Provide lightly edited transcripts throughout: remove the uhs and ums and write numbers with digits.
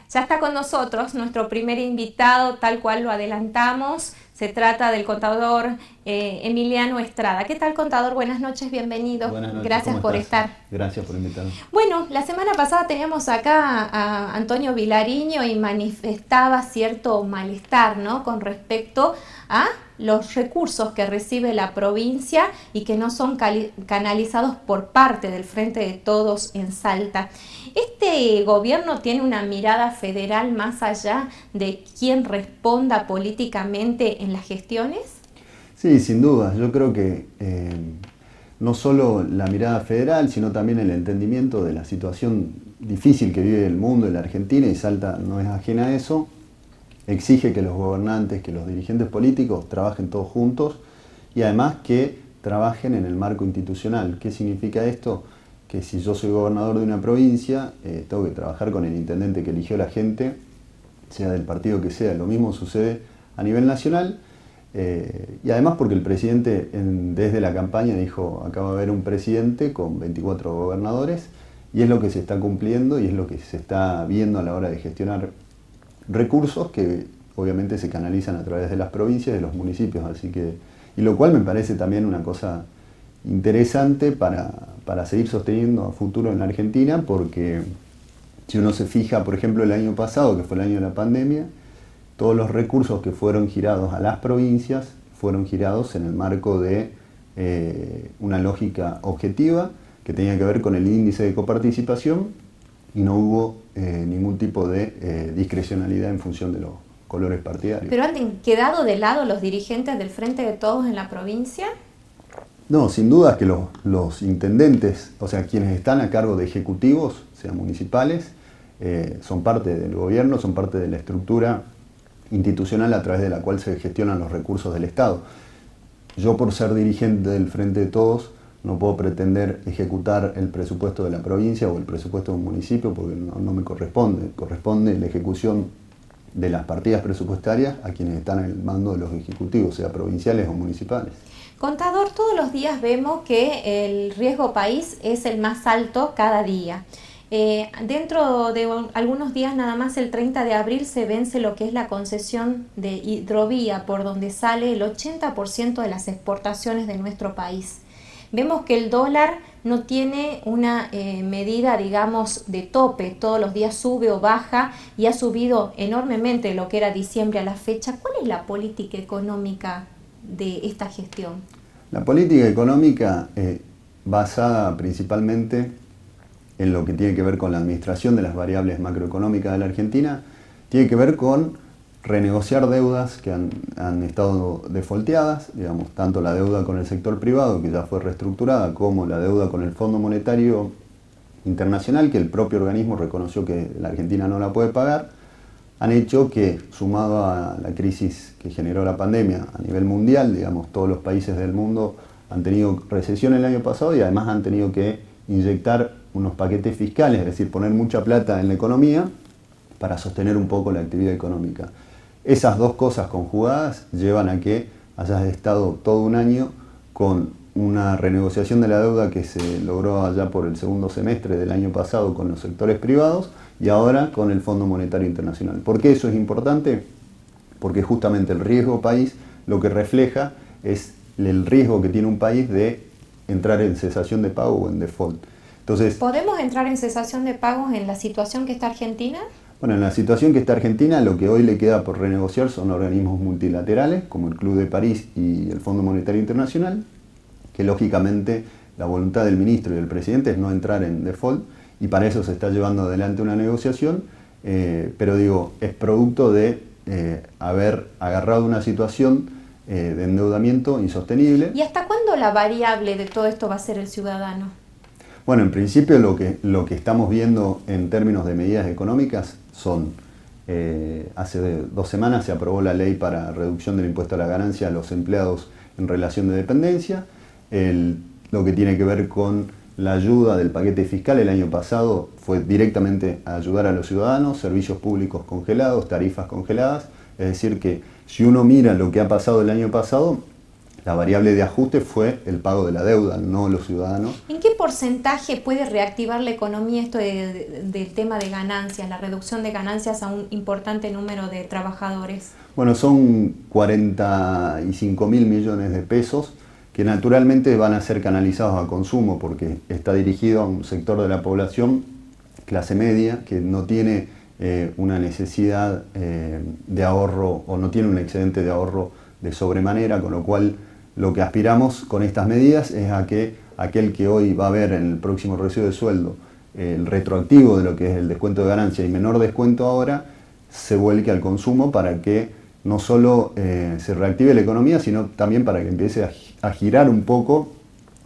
Ya está con nosotros nuestro primer invitado, tal cual lo adelantamos. Se trata del contador Emiliano Estrada. ¿Qué tal, contador? Buenas noches, bienvenido. Buenas noches, Gracias ¿cómo por estás? estar. Gracias por invitarme. Bueno, la semana pasada teníamos acá a Antonio Vilariño y manifestaba cierto malestar, ¿no?, con respecto a los recursos que recibe la provincia y que no son canalizados por parte del Frente de Todos en Salta. ¿Este gobierno tiene una mirada federal más allá de quién responda políticamente en las gestiones? Sí, sin duda. Yo creo que no solo la mirada federal, sino también el entendimiento de la situación difícil que vive el mundo y la Argentina, y Salta no es ajena a eso, exige que los gobernantes, que los dirigentes políticos trabajen todos juntos y además que trabajen en el marco institucional. ¿Qué significa esto? Que si yo soy gobernador de una provincia, tengo que trabajar con el intendente que eligió la gente, sea del partido que sea. Lo mismo sucede a nivel nacional, y además porque el presidente desde la campaña dijo: acá va a haber un presidente con 24 gobernadores, y es lo que se está cumpliendo y es lo que se está viendo a la hora de gestionar recursos que obviamente se canalizan a través de las provincias, de los municipios, y lo cual me parece también una cosa interesante para seguir sosteniendo a futuro en la Argentina, porque si uno se fija, por ejemplo, el año pasado, que fue el año de la pandemia, todos los recursos que fueron girados a las provincias fueron girados en el marco de una lógica objetiva que tenía que ver con el índice de coparticipación, y no hubo ningún tipo de discrecionalidad en función de los colores partidarios. ¿Pero han quedado de lado los dirigentes del Frente de Todos en la provincia? No, sin duda es que los intendentes, o sea, quienes están a cargo de ejecutivos, sean municipales, son parte del gobierno, son parte de la estructura institucional a través de la cual se gestionan los recursos del Estado. Yo, por ser dirigente del Frente de Todos, no puedo pretender ejecutar el presupuesto de la provincia o el presupuesto de un municipio, porque no me corresponde. Corresponde la ejecución de las partidas presupuestarias a quienes están en el mando de los ejecutivos, sea provinciales o municipales. Contador, todos los días vemos que el riesgo país es el más alto cada día. Dentro de algunos días, nada más el 30 de abril, se vence lo que es la concesión de hidrovía, por donde sale el 80% de las exportaciones de nuestro país. Vemos que el dólar no tiene una medida, digamos, de tope. Todos los días sube o baja, y ha subido enormemente lo que era diciembre a la fecha. ¿Cuál es la política económica de esta gestión? La política económica, basada principalmente en lo que tiene que ver con la administración de las variables macroeconómicas de la Argentina, tiene que ver con renegociar deudas que han estado defaulteadas, digamos, tanto la deuda con el sector privado, que ya fue reestructurada, como la deuda con el Fondo Monetario Internacional, que el propio organismo reconoció que la Argentina no la puede pagar, han hecho que, sumado a la crisis que generó la pandemia a nivel mundial, digamos, todos los países del mundo han tenido recesión el año pasado y además han tenido que inyectar unos paquetes fiscales, es decir, poner mucha plata en la economía para sostener un poco la actividad económica. Esas dos cosas conjugadas llevan a que hayas estado todo un año con una renegociación de la deuda que se logró allá por el segundo semestre del año pasado con los sectores privados y ahora con el Fondo Monetario Internacional. ¿Por qué eso es importante? Porque justamente el riesgo país lo que refleja es el riesgo que tiene un país de entrar en cesación de pago o en default. Entonces, ¿podemos entrar en cesación de pagos en la situación que está Argentina? Bueno, en la situación que está Argentina, lo que hoy le queda por renegociar son organismos multilaterales, como el Club de París y el Fondo Monetario Internacional, que lógicamente la voluntad del ministro y del presidente es no entrar en default, y para eso se está llevando adelante una negociación, pero digo, es producto de haber agarrado una situación de endeudamiento insostenible. ¿Y hasta cuándo la variable de todo esto va a ser el ciudadano? Bueno, en principio lo que estamos viendo en términos de medidas económicas son, hace 2 semanas se aprobó la ley para reducción del impuesto a la ganancia a los empleados en relación de dependencia, lo que tiene que ver con la ayuda del paquete fiscal el año pasado fue directamente a ayudar a los ciudadanos, servicios públicos congelados, tarifas congeladas, es decir que si uno mira lo que ha pasado el año pasado, La variable de ajuste fue el pago de la deuda, no los ciudadanos. ¿En qué porcentaje puede reactivar la economía esto del tema de ganancias, la reducción de ganancias a un importante número de trabajadores? Bueno, son 45.000 millones de pesos que naturalmente van a ser canalizados a consumo porque está dirigido a un sector de la población, clase media, que no tiene una necesidad de ahorro o no tiene un excedente de ahorro de sobremanera, con lo cual lo que aspiramos con estas medidas es a que aquel que hoy va a ver en el próximo recibo de sueldo el retroactivo de lo que es el descuento de ganancia y menor descuento ahora, se vuelque al consumo para que no solo se reactive la economía, sino también para que empiece a girar un poco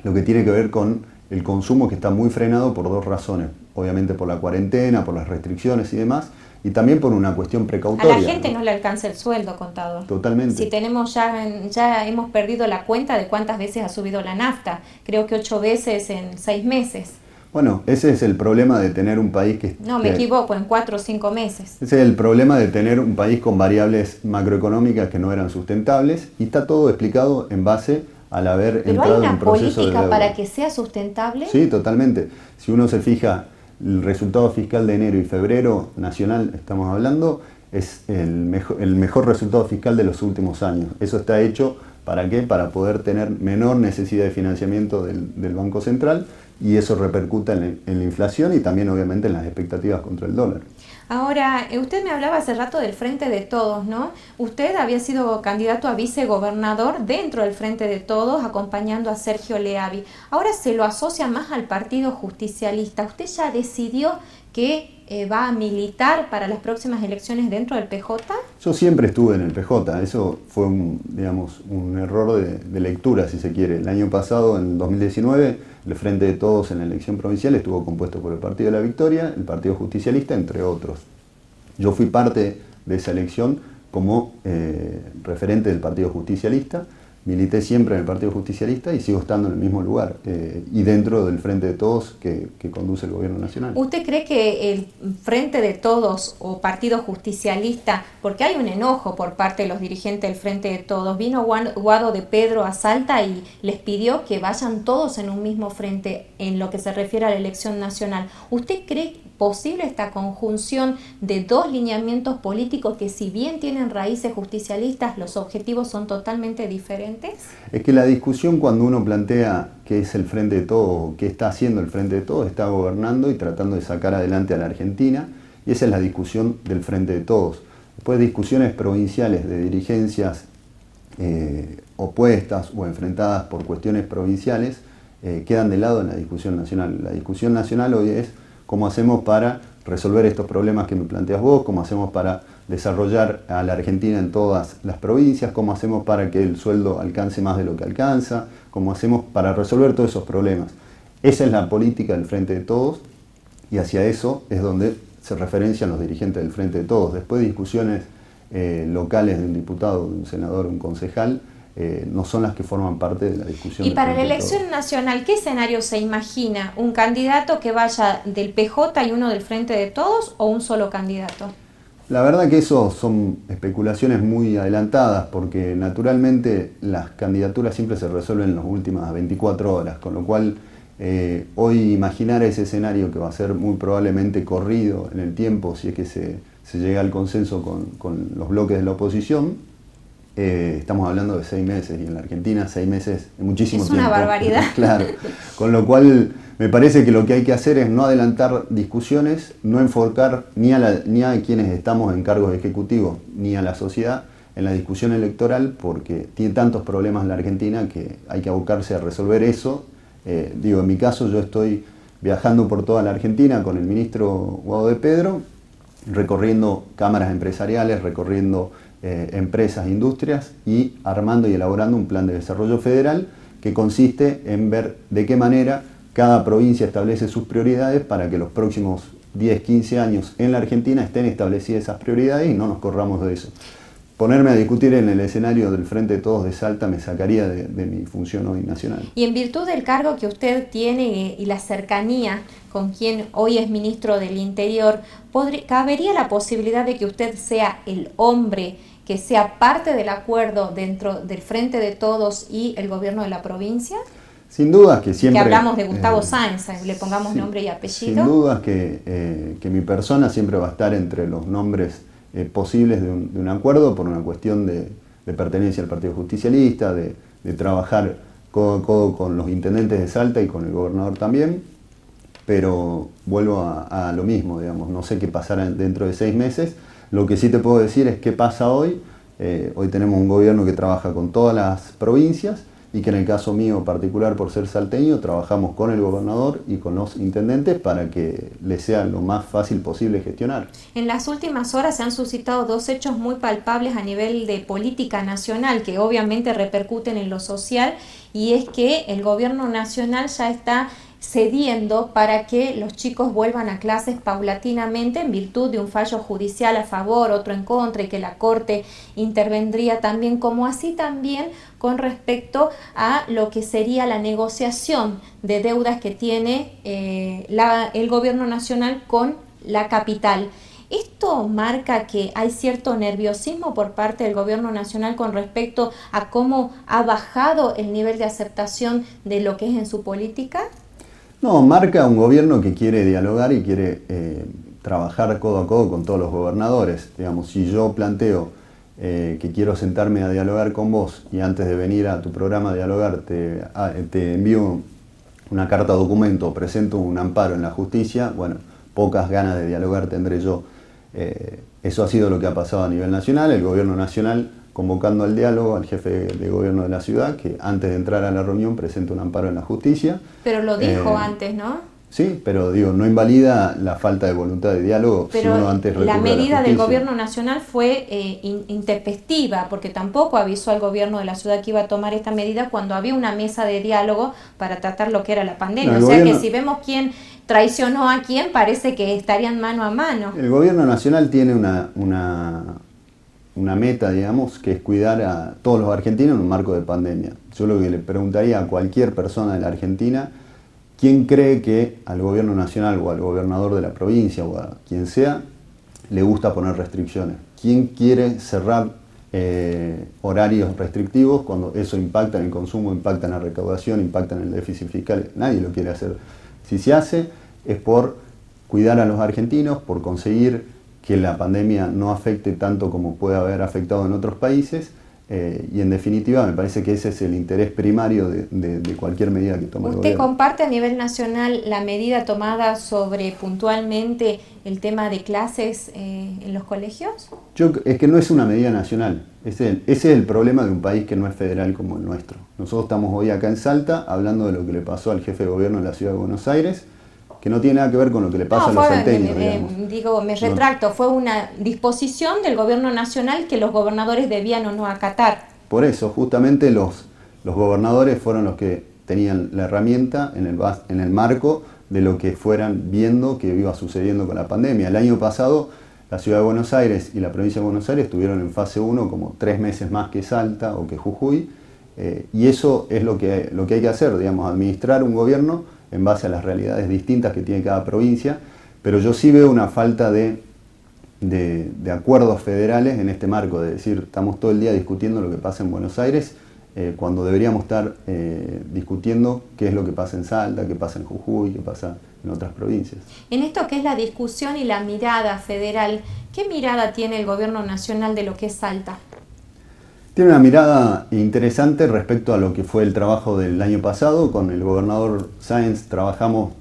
lo que tiene que ver con el consumo, que está muy frenado por dos razones. Obviamente por la cuarentena, por las restricciones y demás, y también por una cuestión precautoria. A la gente no le alcanza el sueldo, contador. Totalmente. Si tenemos ya hemos perdido la cuenta de cuántas veces ha subido la nafta, creo que 8 veces en 6 meses. Bueno, ese es el problema de tener un país que... No, me equivoco, en 4 o 5 meses. Ese es el problema de tener un país con variables macroeconómicas que no eran sustentables, y está todo explicado en base al haber entrado en un proceso de deuda. ¿Pero hay una política para que sea sustentable? Sí, totalmente. Si uno se fija, el resultado fiscal de enero y febrero nacional, estamos hablando, es el mejor resultado fiscal de los últimos años. Eso está hecho, ¿para qué? Para poder tener menor necesidad de financiamiento del Banco Central, y eso repercuta en la inflación y también obviamente en las expectativas contra el dólar. Ahora, usted me hablaba hace rato del Frente de Todos, ¿no? Usted había sido candidato a vicegobernador dentro del Frente de Todos, acompañando a Sergio Leavi. Ahora se lo asocia más al Partido Justicialista. ¿Usted ya decidió que va a militar para las próximas elecciones dentro del PJ? Yo siempre estuve en el PJ, eso fue un error de lectura, si se quiere. El año pasado, en 2019, el Frente de Todos en la elección provincial estuvo compuesto por el Partido de la Victoria, el Partido Justicialista, entre otros. Yo fui parte de esa elección como referente del Partido Justicialista, milité siempre en el Partido Justicialista y sigo estando en el mismo lugar y dentro del Frente de Todos que conduce el Gobierno Nacional. ¿Usted cree que el Frente de Todos o Partido Justicialista, porque hay un enojo por parte de los dirigentes del Frente de Todos, vino Guado de Pedro a Salta y les pidió que vayan todos en un mismo frente en lo que se refiere a la elección nacional? ¿Usted cree posible esta conjunción de dos lineamientos políticos que, si bien tienen raíces justicialistas, los objetivos son totalmente diferentes? Es que la discusión, cuando uno plantea qué es el Frente de Todos, qué está haciendo el Frente de Todos, está gobernando y tratando de sacar adelante a la Argentina, y esa es la discusión del Frente de Todos. Después, discusiones provinciales de dirigencias opuestas o enfrentadas por cuestiones provinciales quedan de lado en la discusión nacional. La discusión nacional hoy es cómo hacemos para resolver estos problemas que me planteas vos, cómo hacemos para desarrollar a la Argentina en todas las provincias, cómo hacemos para que el sueldo alcance más de lo que alcanza, cómo hacemos para resolver todos esos problemas. Esa es la política del Frente de Todos, y hacia eso es donde se referencian los dirigentes del Frente de Todos. Después, discusiones locales de un diputado, de un senador, un concejal, no son las que forman parte de la discusión. Y para la elección nacional, ¿qué escenario se imagina? ¿Un candidato que vaya del PJ y uno del Frente de Todos, o un solo candidato? La verdad que eso son especulaciones muy adelantadas, porque naturalmente las candidaturas siempre se resuelven en las últimas 24 horas, con lo cual hoy imaginar ese escenario, que va a ser muy probablemente corrido en el tiempo si es que se llega al consenso con los bloques de la oposición, estamos hablando de 6 meses, y en la Argentina 6 meses es muchísimo tiempo. Es una barbaridad. Claro, con lo cual me parece que lo que hay que hacer es no adelantar discusiones, no enfocar ni a quienes estamos en cargos ejecutivos, ni a la sociedad en la discusión electoral, porque tiene tantos problemas la Argentina que hay que abocarse a resolver eso. En mi caso, yo estoy viajando por toda la Argentina con el ministro Guado de Pedro, recorriendo cámaras empresariales, recorriendo empresas, industrias, y armando y elaborando un plan de desarrollo federal que consiste en ver de qué manera cada provincia establece sus prioridades para que los próximos 10, 15 años en la Argentina estén establecidas esas prioridades y no nos corramos de eso. Ponerme a discutir en el escenario del Frente de Todos de Salta me sacaría de mi función hoy nacional. Y en virtud del cargo que usted tiene y la cercanía con quien hoy es ministro del Interior, ¿cabería la posibilidad de que usted sea el hombre que sea parte del acuerdo dentro del Frente de Todos y el gobierno de la provincia? Sin dudas que siempre... Que hablamos de Gustavo Sáenz, le pongamos sí, nombre y apellido. Sin dudas que mi persona siempre va a estar entre los nombres posibles de un acuerdo por una cuestión de pertenencia al Partido Justicialista, de trabajar codo a codo con los intendentes de Salta y con el gobernador también, pero vuelvo a lo mismo, digamos, no sé qué pasará dentro de 6 meses. Lo que sí te puedo decir es qué pasa hoy. Hoy tenemos un gobierno que trabaja con todas las provincias y que en el caso mío particular, por ser salteño, trabajamos con el gobernador y con los intendentes para que les sea lo más fácil posible gestionar. En las últimas horas se han suscitado 2 hechos muy palpables a nivel de política nacional que obviamente repercuten en lo social, y es que el gobierno nacional ya está cediendo para que los chicos vuelvan a clases paulatinamente en virtud de un fallo judicial a favor, otro en contra, y que la Corte intervendría también, como así también con respecto a lo que sería la negociación de deudas que tiene el gobierno nacional con la capital. ¿Esto marca que hay cierto nerviosismo por parte del gobierno nacional con respecto a cómo ha bajado el nivel de aceptación de lo que es en su política? No, marca un gobierno que quiere dialogar y quiere trabajar codo a codo con todos los gobernadores. Digamos, si yo planteo que quiero sentarme a dialogar con vos y antes de venir a tu programa a dialogar te envío una carta documento, presento un amparo en la justicia, bueno, pocas ganas de dialogar tendré yo. Eso ha sido lo que ha pasado a nivel nacional, el gobierno nacional convocando al diálogo al jefe de gobierno de la ciudad, que antes de entrar a la reunión presenta un amparo en la justicia. Pero lo dijo antes, ¿no? Sí, pero digo, no invalida la falta de voluntad de diálogo. Pero si uno antes recurre la medida a la del justicia. gobierno nacional fue intempestiva, porque tampoco avisó al gobierno de la ciudad que iba a tomar esta medida cuando había una mesa de diálogo para tratar lo que era la pandemia. No, o sea gobierno... que si vemos quién traicionó a quién, parece que estarían mano a mano. El gobierno nacional tiene una meta, digamos, que es cuidar a todos los argentinos en un marco de pandemia. Yo lo que le preguntaría a cualquier persona de la Argentina, ¿quién cree que al gobierno nacional o al gobernador de la provincia o a quien sea le gusta poner restricciones? ¿Quién quiere cerrar horarios restrictivos cuando eso impacta en el consumo, impacta en la recaudación, impacta en el déficit fiscal? Nadie lo quiere hacer. Si se hace es por cuidar a los argentinos, por conseguir que la pandemia no afecte tanto como puede haber afectado en otros países. Y en definitiva me parece que ese es el interés primario de cualquier medida que tome el gobierno. ¿Usted comparte a nivel nacional la medida tomada sobre puntualmente el tema de clases en los colegios? Es que no es una medida nacional, ese es el problema de un país que no es federal como el nuestro. Nosotros estamos hoy acá en Salta hablando de lo que le pasó al jefe de gobierno de la ciudad de Buenos Aires, que no tiene nada que ver con lo que le pasa a los salteños. Me retracto, fue una disposición del gobierno nacional que los gobernadores debían o no acatar. Por eso, justamente los gobernadores fueron los que tenían la herramienta en el marco de lo que fueran viendo que iba sucediendo con la pandemia. El año pasado, la ciudad de Buenos Aires y la provincia de Buenos Aires estuvieron en fase 1 como 3 meses más que Salta o que Jujuy, y eso es lo que hay que hacer, digamos, administrar un gobierno en base a las realidades distintas que tiene cada provincia, pero yo sí veo una falta de acuerdos federales en este marco, de decir, estamos todo el día discutiendo lo que pasa en Buenos Aires, cuando deberíamos estar discutiendo qué es lo que pasa en Salta, qué pasa en Jujuy, qué pasa en otras provincias. En esto que es la discusión y la mirada federal, ¿qué mirada tiene el gobierno nacional de lo que es Salta? Tiene una mirada interesante respecto a lo que fue el trabajo del año pasado. Con el gobernador Sáenz trabajamos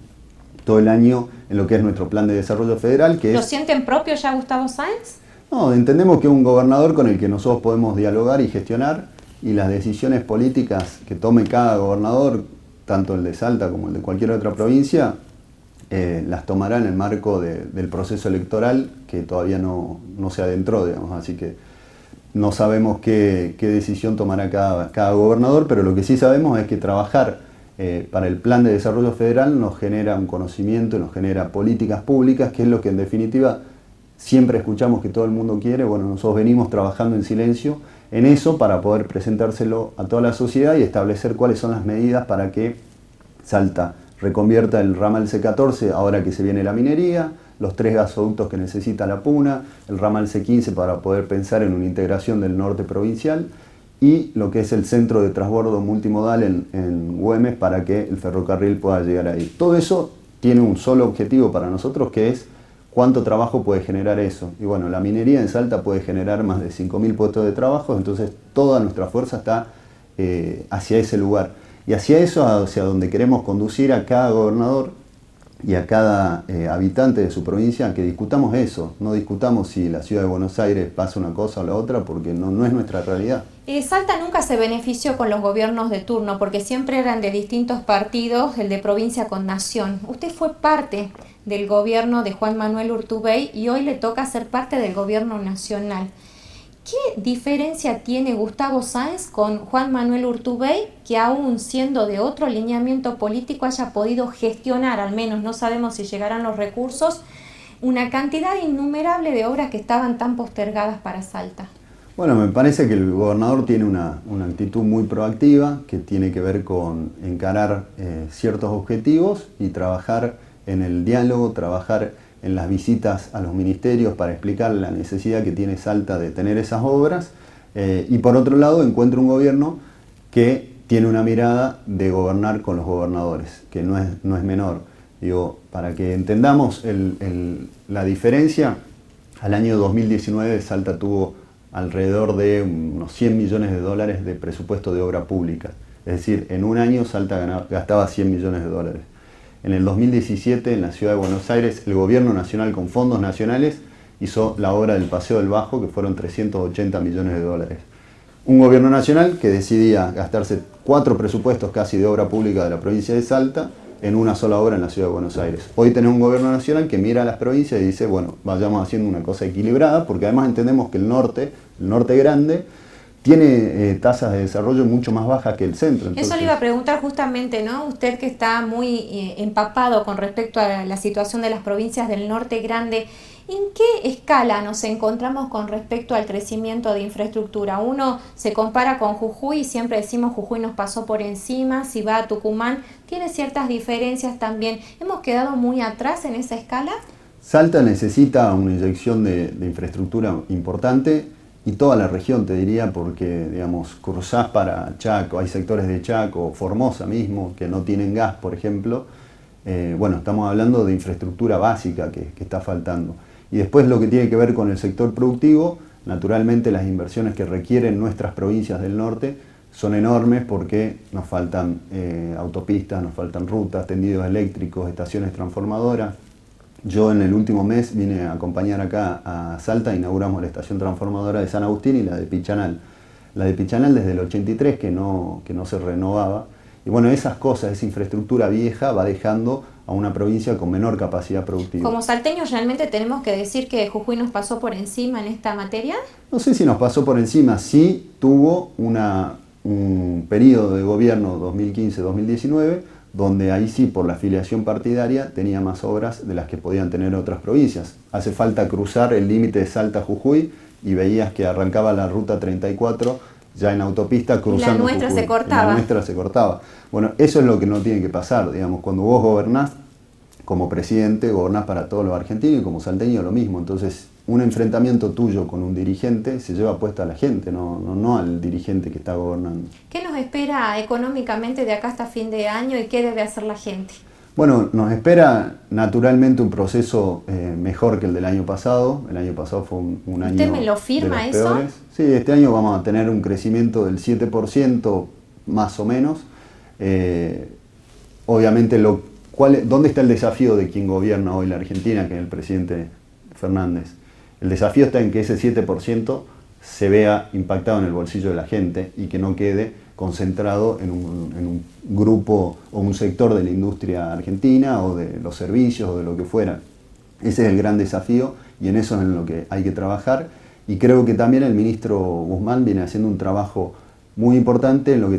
todo el año en lo que es nuestro plan de desarrollo federal. ¿Lo sienten propio ya Gustavo Sáenz? No, entendemos que es un gobernador con el que nosotros podemos dialogar y gestionar, y las decisiones políticas que tome cada gobernador, tanto el de Salta como el de cualquier otra provincia, las tomará en el marco del proceso electoral que todavía no se adentró, digamos, así que no sabemos qué decisión tomará cada gobernador, pero lo que sí sabemos es que trabajar para el plan de desarrollo federal nos genera un conocimiento, nos genera políticas públicas, que es lo que en definitiva siempre escuchamos que todo el mundo quiere. Bueno, nosotros venimos trabajando en silencio en eso para poder presentárselo a toda la sociedad y establecer cuáles son las medidas para que Salta reconvierta el ramal C14 ahora que se viene la minería, los 3 gasoductos que necesita La Puna, el ramal C15 para poder pensar en una integración del norte provincial y lo que es el centro de transbordo multimodal en Güemes para que el ferrocarril pueda llegar ahí. Todo eso tiene un solo objetivo para nosotros, que es cuánto trabajo puede generar eso. Y bueno, la minería en Salta puede generar más de 5.000 puestos de trabajo, entonces toda nuestra fuerza está hacia ese lugar. Y hacia eso, hacia donde queremos conducir a cada gobernador y a cada habitante de su provincia, que discutamos eso, no discutamos si la ciudad de Buenos Aires pasa una cosa o la otra, porque no es nuestra realidad. Salta nunca se benefició con los gobiernos de turno, porque siempre eran de distintos partidos, el de provincia con nación. Usted fue parte del gobierno de Juan Manuel Urtubey y hoy le toca ser parte del gobierno nacional. ¿Qué diferencia tiene Gustavo Sáenz con Juan Manuel Urtubey, que aún siendo de otro alineamiento político haya podido gestionar, al menos no sabemos si llegarán los recursos, una cantidad innumerable de obras que estaban tan postergadas para Salta? Bueno, me parece que el gobernador tiene una actitud muy proactiva que tiene que ver con encarar ciertos objetivos y trabajar en el diálogo, trabajar en las visitas a los ministerios para explicar la necesidad que tiene Salta de tener esas obras y por otro lado encuentra un gobierno que tiene una mirada de gobernar con los gobernadores, que no es menor. Digo, para que entendamos la diferencia, al año 2019 Salta tuvo alrededor de unos 100 millones de dólares de presupuesto de obra pública. Es decir, en un año Salta gastaba 100 millones de dólares. En el 2017, en la ciudad de Buenos Aires, el gobierno nacional con fondos nacionales hizo la obra del Paseo del Bajo, que fueron 380 millones de dólares. Un gobierno nacional que decidía gastarse 4 presupuestos casi de obra pública de la provincia de Salta en una sola obra en la ciudad de Buenos Aires. Hoy tenemos un gobierno nacional que mira a las provincias y dice, bueno, vayamos haciendo una cosa equilibrada, porque además entendemos que el norte grande, tiene tasas de desarrollo mucho más bajas que el centro. Entonces, eso le iba a preguntar justamente, ¿no? Usted que está muy empapado con respecto a la situación de las provincias del norte grande, ¿en qué escala nos encontramos con respecto al crecimiento de infraestructura? Uno se compara con Jujuy y siempre decimos Jujuy nos pasó por encima, si va a Tucumán, tiene ciertas diferencias también. ¿Hemos quedado muy atrás en esa escala? Salta necesita una inyección de infraestructura importante, y toda la región, te diría, porque, digamos, cruzás para Chaco, hay sectores de Chaco, Formosa mismo, que no tienen gas, por ejemplo. Bueno, estamos hablando de infraestructura básica que está faltando. Y después lo que tiene que ver con el sector productivo, naturalmente las inversiones que requieren nuestras provincias del norte son enormes porque nos faltan autopistas, nos faltan rutas, tendidos eléctricos, estaciones transformadoras. Yo en el último mes vine a acompañar acá a Salta, inauguramos la estación transformadora de San Agustín y la de Pichanal. La de Pichanal desde el 83 que no se renovaba. Y bueno, esas cosas, esa infraestructura vieja va dejando a una provincia con menor capacidad productiva. Como salteños, ¿realmente tenemos que decir que Jujuy nos pasó por encima en esta materia? No sé si nos pasó por encima, sí tuvo un periodo de gobierno 2015-2019, donde ahí sí, por la afiliación partidaria, tenía más obras de las que podían tener otras provincias. Hace falta cruzar el límite de Salta-Jujuy y veías que arrancaba la ruta 34 ya en autopista cruzando la nuestra Jujuy. Se cortaba. La nuestra se cortaba. Bueno, eso es lo que no tiene que pasar, digamos, cuando vos gobernás como presidente, gobernás para todos los argentinos y como salteño lo mismo. Entonces, un enfrentamiento tuyo con un dirigente se lleva puesta a la gente, no al dirigente que está gobernando. ¿Qué nos espera económicamente de acá hasta fin de año y qué debe hacer la gente? Bueno, nos espera naturalmente un proceso mejor que el del año pasado. El año pasado fue un año ¿Usted me lo firma de los eso? peores. Sí, este año vamos a tener un crecimiento del 7% más o menos. Obviamente, ¿dónde está el desafío de quien gobierna hoy la Argentina, que es el presidente Fernández? El desafío está en que ese 7% se vea impactado en el bolsillo de la gente y que no quede concentrado en un grupo o un sector de la industria argentina o de los servicios o de lo que fuera. Ese es el gran desafío y en eso es en lo que hay que trabajar. Y creo que también el ministro Guzmán viene haciendo un trabajo muy importante en lo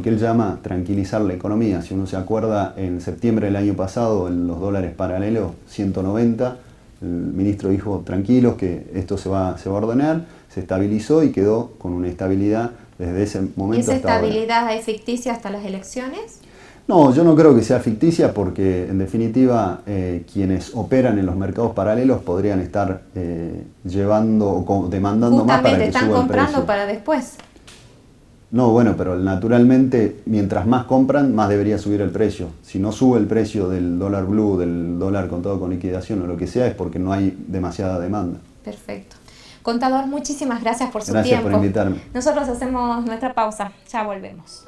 que él llama tranquilizar la economía. Si uno se acuerda, en septiembre del año pasado, en los dólares paralelos, 190, el ministro dijo tranquilos que esto se va a ordenar, se estabilizó y quedó con una estabilidad desde ese momento ¿Y esa hasta ahora. estabilidad es ficticia hasta las elecciones? No, yo no creo que sea ficticia porque en definitiva quienes operan en los mercados paralelos podrían estar llevando o demandando más para que Justamente están suba el comprando precio. para después. No, bueno, pero naturalmente mientras más compran, más debería subir el precio. Si no sube el precio del dólar blue, del dólar contado con liquidación o lo que sea, es porque no hay demasiada demanda. Perfecto. Contador, muchísimas gracias por su Gracias tiempo. por invitarme. Nosotros hacemos nuestra pausa, ya volvemos.